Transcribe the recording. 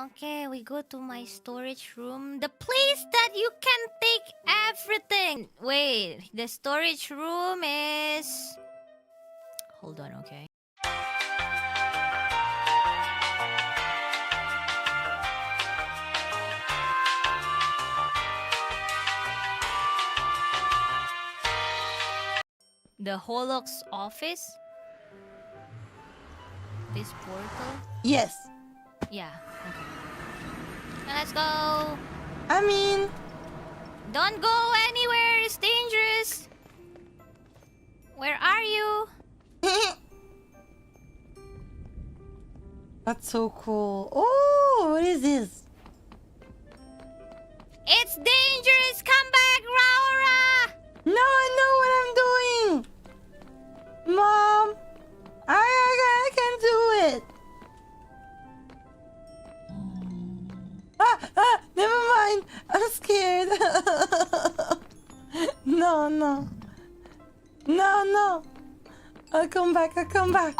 Okay, we go to my storage room. The place that you can take everything. Wait, the storage room is... Hold on, okay. The Holoc's office? This portal? Yes. Yeah, okay. Now let's go! I mean... Don't go anywhere, it's dangerous! Where are you? That's so cool. Oh, what is this? It's dangerous! Come back, Raora! No, I know what I'm doing! Mom! I can do it! Never mind! I'm scared! No, no. No, no! I'll come back, I'll come back!